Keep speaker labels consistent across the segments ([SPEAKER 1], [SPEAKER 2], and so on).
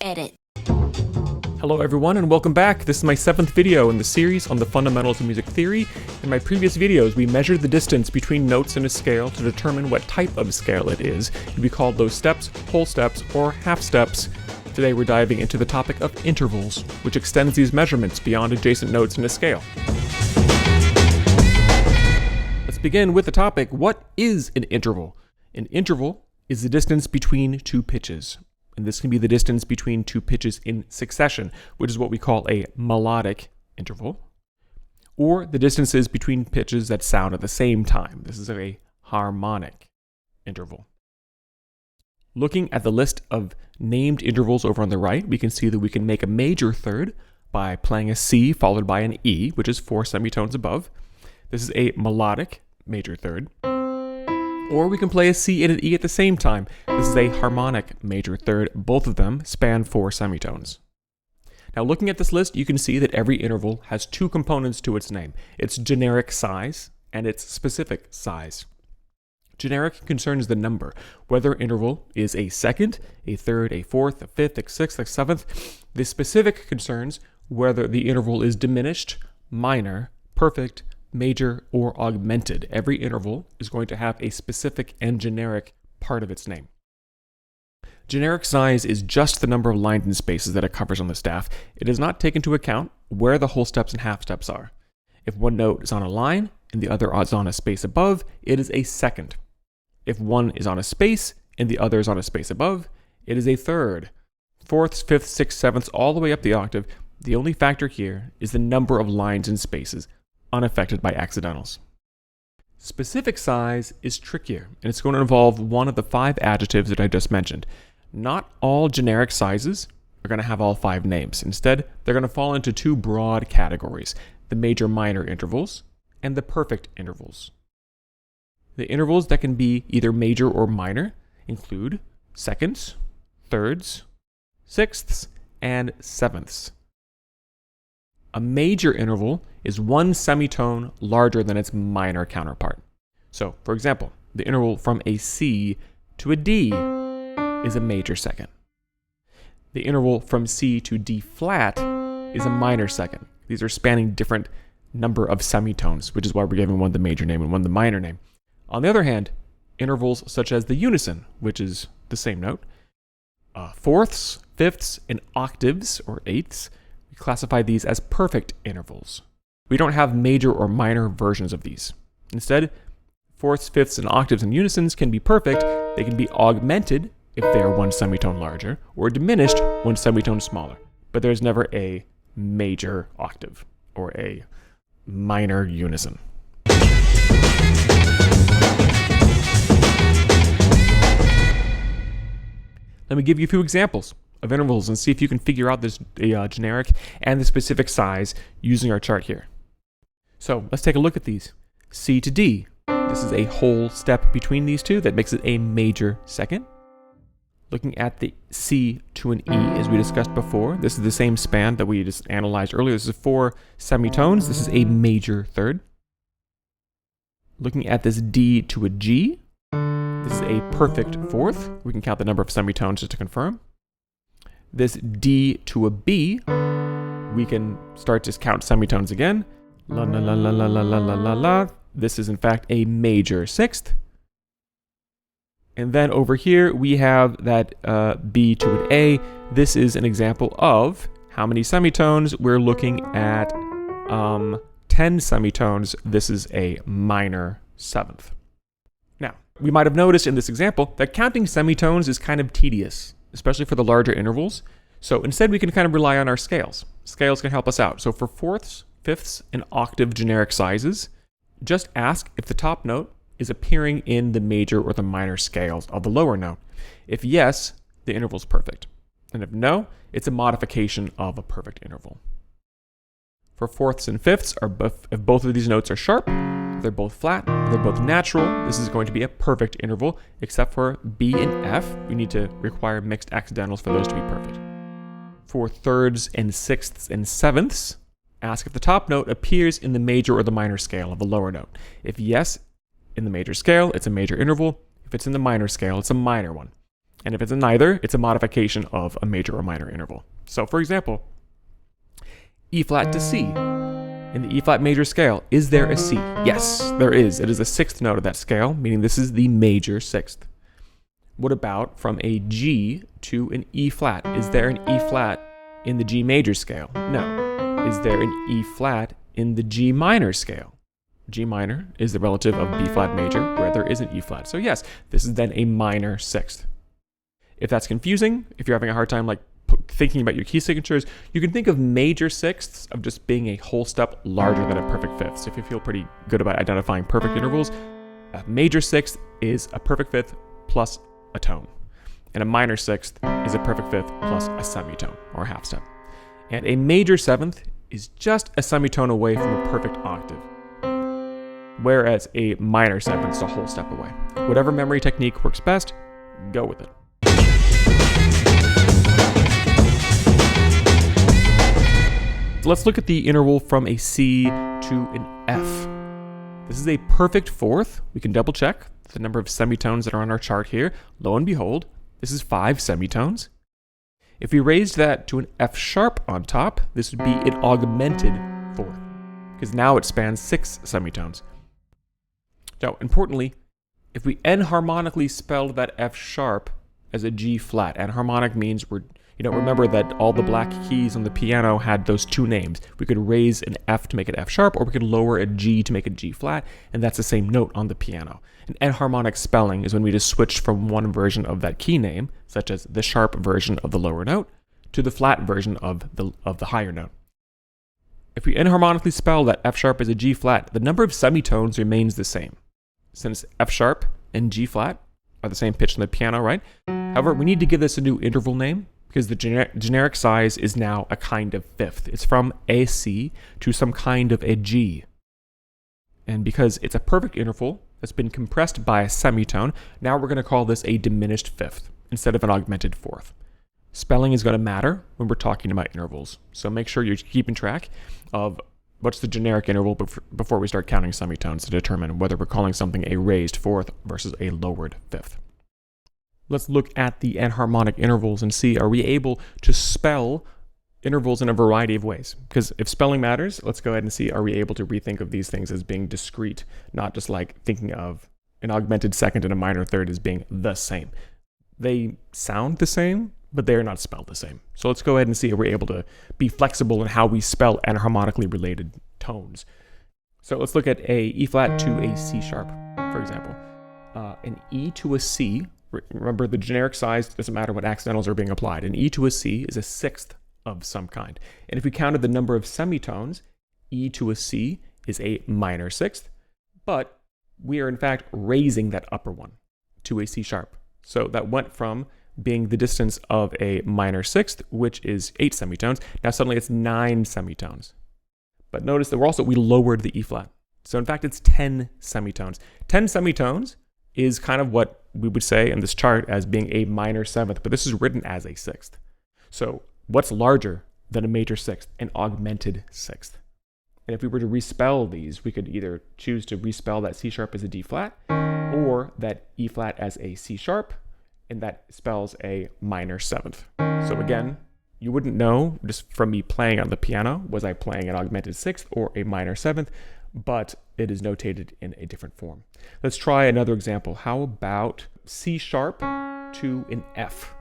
[SPEAKER 1] Edit.
[SPEAKER 2] Hello everyone and welcome back. This is my 7th video in the series on the fundamentals of music theory. In my previous videos, we measured the distance between notes in a scale to determine what type of scale it is. We called those steps whole steps or half steps. Today we're diving into the topic of intervals, which extends these measurements beyond adjacent notes in a scale. Let's begin with the topic, what is an interval? An interval is the distance between two pitches. And this can be the distance between two pitches in succession, which is what we call a melodic interval, or the distances between pitches that sound at the same time. This is a harmonic interval. Looking at the list of named intervals over on the right, we can see that we can make a major third by playing a C followed by an E, which is 4 semitones above. This is a melodic major third. Or we can play a C and an E at the same time. This is a harmonic major third. Both of them span 4 semitones. Now looking at this list, you can see that every interval has two components to its name. Its generic size and its specific size. Generic concerns the number, whether interval is a second, a third, a fourth, a fifth, a sixth, a seventh. The specific concerns whether the interval is diminished, minor, perfect, major, or augmented. Every interval is going to have a specific and generic part of its name. Generic size is just the number of lines and spaces that it covers on the staff. It does not take into account where the whole steps and half steps are. If one note is on a line and the other is on a space above, it is a second. If one is on a space and the other is on a space above, it is a third. Fourths, fifths, sixths, sevenths, all the way up the octave. The only factor here is the number of lines and spaces, unaffected by accidentals. Specific size is trickier, and it's going to involve one of the 5 adjectives that I just mentioned. Not all generic sizes are going to have all 5 names. Instead, they're going to fall into 2 broad categories, the major-minor intervals and the perfect intervals. The intervals that can be either major or minor include seconds, thirds, sixths, and sevenths. A major interval is 1 semitone larger than its minor counterpart. So, for example, the interval from a C to a D is a major second. The interval from C to D flat is a minor second. These are spanning different number of semitones, which is why we're giving one the major name and one the minor name. On the other hand, intervals such as the unison, which is the same note, fourths, fifths, and octaves, or eighths, we classify these as perfect intervals. We don't have major or minor versions of these. Instead, fourths, fifths, and octaves and unisons can be perfect. They can be augmented if they are 1 semitone larger, or diminished 1 semitone smaller. But there's never a major octave or a minor unison. Let me give you a few examples of intervals and see if you can figure out this generic and the specific size using our chart here. So let's take a look at these. C to D. This is a whole step between these two that makes it a major second. Looking at the C to an E, as we discussed before, this is the same span that we just analyzed earlier. This is 4 semitones. This is a major third. Looking at this D to a G, this is a perfect fourth. We can count the number of semitones just to confirm. This D to a B, we can start to count semitones again. La la la la la la la la la la. This is in fact a major sixth. And then over here we have that B to an A. This is an example of how many semitones. We're looking at 10 semitones. This is a minor seventh. Now, we might have noticed in this example that counting semitones is kind of tedious, especially for the larger intervals. So instead we can kind of rely on our scales. Scales can help us out. So for fourths, fifths, and octave generic sizes, just ask if the top note is appearing in the major or the minor scales of the lower note. If yes, the interval is perfect. And if no, it's a modification of a perfect interval. For fourths and fifths, if both of these notes are sharp, they're both flat, they're both natural, this is going to be a perfect interval, except for B and F. We need to require mixed accidentals for those to be perfect. For thirds and sixths and sevenths, ask if the top note appears in the major or the minor scale of the lower note. If yes, in the major scale, it's a major interval. If it's in the minor scale, it's a minor one. And if it's a neither, it's a modification of a major or minor interval. So for example, E flat to C. In the E flat major scale, is there a C? Yes, there is. It is the sixth note of that scale, meaning this is the major sixth. What about from a G to an E flat? Is there an E flat in the G major scale? No. Is there an E flat in the G minor scale? G minor is the relative of B flat major, where there is an E flat. So yes, this is then a minor sixth. If that's confusing, if you're having a hard time thinking about your key signatures, you can think of major sixths of just being a whole step larger than a perfect fifth. So if you feel pretty good about identifying perfect intervals, a major sixth is a perfect fifth plus a tone. And a minor sixth is a perfect fifth plus a semitone, or a half step. And a major seventh is just a semitone away from a perfect octave, whereas a minor seventh is a whole step away. Whatever memory technique works best, go with it. So let's look at the interval from a C to an F. This is a perfect fourth. We can double check the number of semitones that are on our chart here. Lo and behold, this is 5 semitones. If we raised that to an F sharp on top, this would be an augmented fourth, because now it spans 6 semitones. Now, importantly, if we enharmonically spelled that F sharp as a G flat, enharmonic means remember that all the black keys on the piano had those two names. We could raise an F to make it F sharp, or we could lower a G to make it G flat, and that's the same note on the piano. An enharmonic spelling is when we just switch from one version of that key name, such as the sharp version of the lower note, to the flat version of the higher note. If we enharmonically spell that F sharp as a G flat, the number of semitones remains the same. Since F sharp and G flat are the same pitch on the piano, right? However, we need to give this a new interval name, because the generic size is now a kind of fifth. It's from a C to some kind of a G. And because it's a perfect interval that's been compressed by a semitone, now we're going to call this a diminished fifth instead of an augmented fourth. Spelling is going to matter when we're talking about intervals. So make sure you're keeping track of what's the generic interval before we start counting semitones to determine whether we're calling something a raised fourth versus a lowered fifth. Let's look at the enharmonic intervals and see, are we able to spell intervals in a variety of ways? Because if spelling matters, let's go ahead and see, are we able to rethink of these things as being discrete, not just like thinking of an augmented second and a minor third as being the same. They sound the same, but they're not spelled the same. So let's go ahead and see, are we able to be flexible in how we spell enharmonically related tones? So let's look at a E flat to a C sharp, for example. An E to a C. Remember, the generic size doesn't matter what accidentals are being applied. An E to a C is a sixth of some kind. And if we counted the number of semitones, E to a C is a minor sixth, but we are in fact raising that upper one to a C sharp. So that went from being the distance of a minor sixth, which is 8 semitones. Now suddenly it's 9 semitones. But notice that we lowered the E flat. So in fact, it's 10 semitones. 10 semitones is kind of what we would say in this chart as being a minor seventh, but this is written as a sixth. So what's larger than a major sixth? An augmented sixth. And if we were to respell these, we could either choose to respell that C sharp as a D flat, or that E flat as a C sharp, and that spells a minor seventh. So again, you wouldn't know just from me playing on the piano, was I playing an augmented sixth or a minor seventh, but it is notated in a different form. Let's try another example. How about C sharp to an F?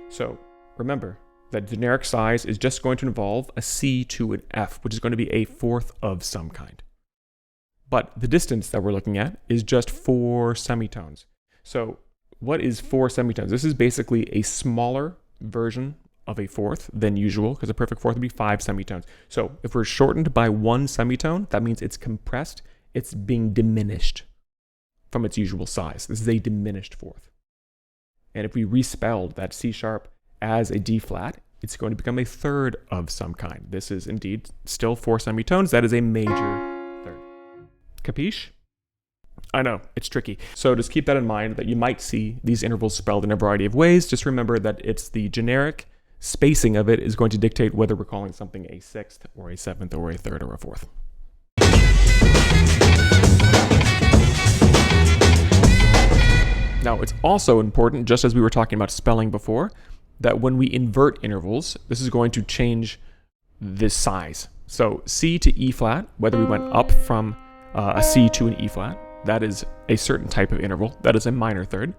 [SPEAKER 2] So remember that generic size is just going to involve a C to an F, which is going to be a fourth of some kind. But the distance that we're looking at is just 4 semitones. So what is 4 semitones? This is basically a smaller version of a fourth than usual, because a perfect fourth would be 5 semitones. So if we're shortened by 1 semitone, that means it's compressed. It's being diminished from its usual size. This is a diminished fourth. And if we respelled that C sharp as a D flat, it's going to become a third of some kind. This is indeed still 4 semitones. That is a major third. Capiche? I know, it's tricky. So just keep that in mind, that you might see these intervals spelled in a variety of ways. Just remember that it's the generic spacing of it is going to dictate whether we're calling something a sixth or a seventh or a third or a fourth. Now, it's also important, just as we were talking about spelling before, that when we invert intervals, this is going to change this size. So C to E flat, whether we went up from a C to an E flat, that is a certain type of interval. That is a minor third.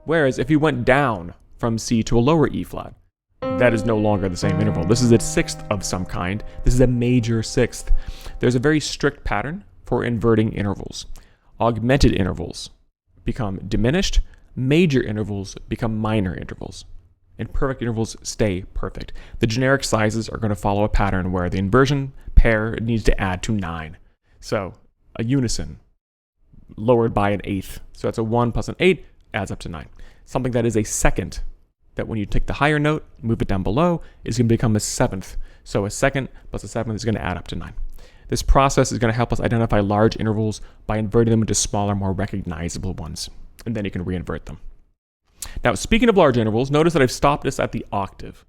[SPEAKER 2] Whereas if you went down from C to a lower E flat, that is no longer the same interval. This is a sixth of some kind. This is a major sixth. There's a very strict pattern for inverting intervals. Augmented intervals become diminished. Major intervals become minor intervals. And perfect intervals stay perfect. The generic sizes are going to follow a pattern where the inversion pair needs to add to 9. So a unison lowered by an eighth. So that's a 1 plus an 8 adds up to 9. Something that is a second, that when you take the higher note, move it down below, is going to become a seventh. So a second plus a seventh is going to add up to 9. This process is going to help us identify large intervals by inverting them into smaller, more recognizable ones. And then you can reinvert them. Now, speaking of large intervals, notice that I've stopped this at the octave.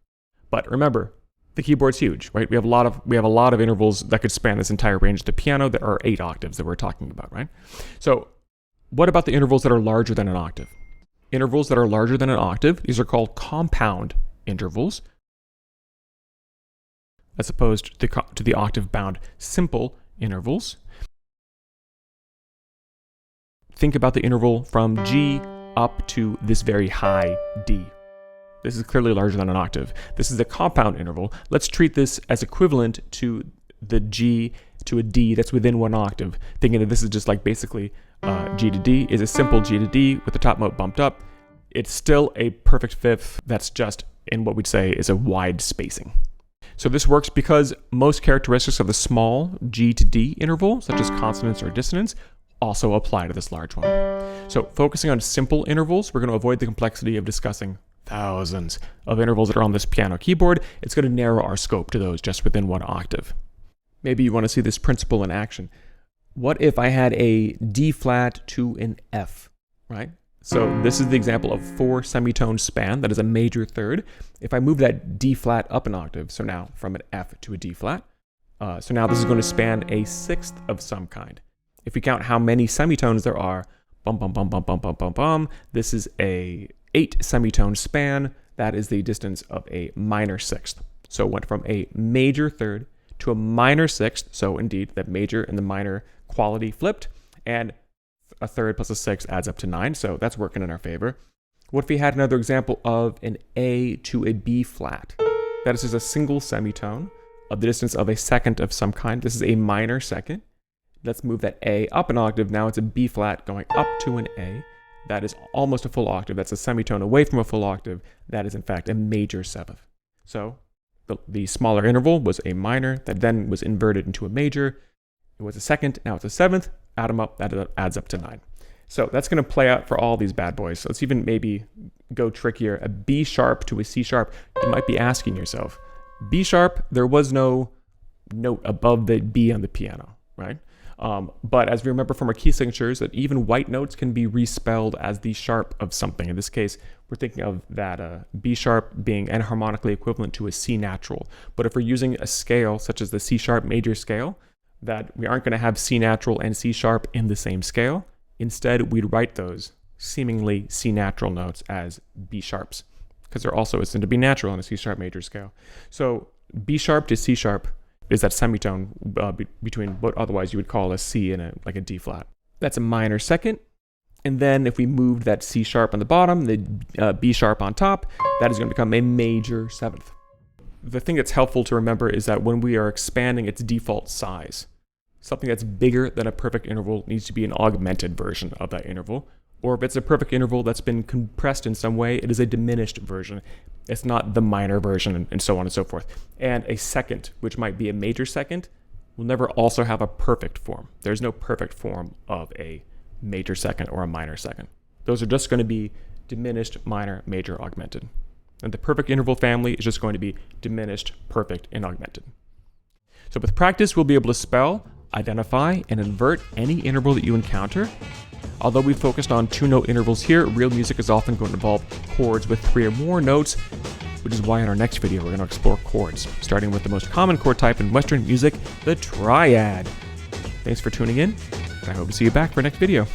[SPEAKER 2] But remember, the keyboard's huge, right? We have a lot of intervals that could span this entire range. The piano, there are 8 octaves that we're talking about, right? So what about the intervals that are larger than an octave? Intervals that are larger than an octave, these are called compound intervals, as opposed to the octave-bound simple intervals. Think about the interval from G up to this very high D. This is clearly larger than an octave. This is a compound interval. Let's treat this as equivalent to the G to a D that's within 1 octave, thinking that this is just like basically G to D is a simple G to D with the top note bumped up. It's still a perfect fifth that's just in what we'd say is a wide spacing. So this works because most characteristics of the small G to D interval, such as consonance or dissonance, also apply to this large one. So focusing on simple intervals, we're going to avoid the complexity of discussing thousands of intervals that are on this piano keyboard. It's going to narrow our scope to those just within 1 octave. Maybe you want to see this principle in action. What if I had a D flat to an F, right? So this is the example of 4 semitone span. That is a major third. If I move that D flat up an octave, so now from an F to a D flat, so now this is going to span a sixth of some kind. If we count how many semitones there are, bum, bum, bum, bum, bum, bum, bum, bum, this is a 8 semitone span. That is the distance of a minor sixth. So it went from a major third to a minor sixth. So indeed, that major and the minor quality flipped, and a third plus a sixth adds up to 9. So that's working in our favor. What if we had another example of an A to a B flat? That is just a single semitone of the distance of a second of some kind. This is a minor second. Let's move that A up an octave. Now it's a B flat going up to an A. That is almost a full octave. That's a semitone away from a full octave. That is in fact a major seventh. So the smaller interval was a minor that then was inverted into a major. It was a second, now it's a seventh. Add them up, that adds up to 9. So that's going to play out for all these bad boys. So let's even maybe go trickier. A B sharp to a C sharp. You might be asking yourself, B sharp, there was no note above the B on the piano, right? But as we remember from our key signatures, that even white notes can be respelled as the sharp of something. In this case, we're thinking of that B sharp being enharmonically equivalent to a C natural. But if we're using a scale such as the C sharp major scale, that we aren't going to have C natural and C sharp in the same scale. Instead, we'd write those seemingly C natural notes as B sharps, because they're also assumed to be natural in a C sharp major scale. So B sharp to C sharp is that semitone between what otherwise you would call a C and a D flat. That's a minor second. And then if we moved that C sharp on the bottom, the B sharp on top, that is going to become a major seventh. The thing that's helpful to remember is that when we are expanding its default size, something that's bigger than a perfect interval needs to be an augmented version of that interval. Or if it's a perfect interval that's been compressed in some way, it is a diminished version. It's not the minor version, and so on and so forth. And a second, which might be a major second, will never also have a perfect form. There's no perfect form of a major second or a minor second. Those are just going to be diminished, minor, major, augmented. And the perfect interval family is just going to be diminished, perfect, and augmented. So with practice, we'll be able to spell, identify, and invert any interval that you encounter. Although we focused on 2-note intervals here, real music is often going to involve chords with 3 or more notes, which is why in our next video we're going to explore chords, starting with the most common chord type in Western music, the triad. Thanks for tuning in, and I hope to see you back for our next video.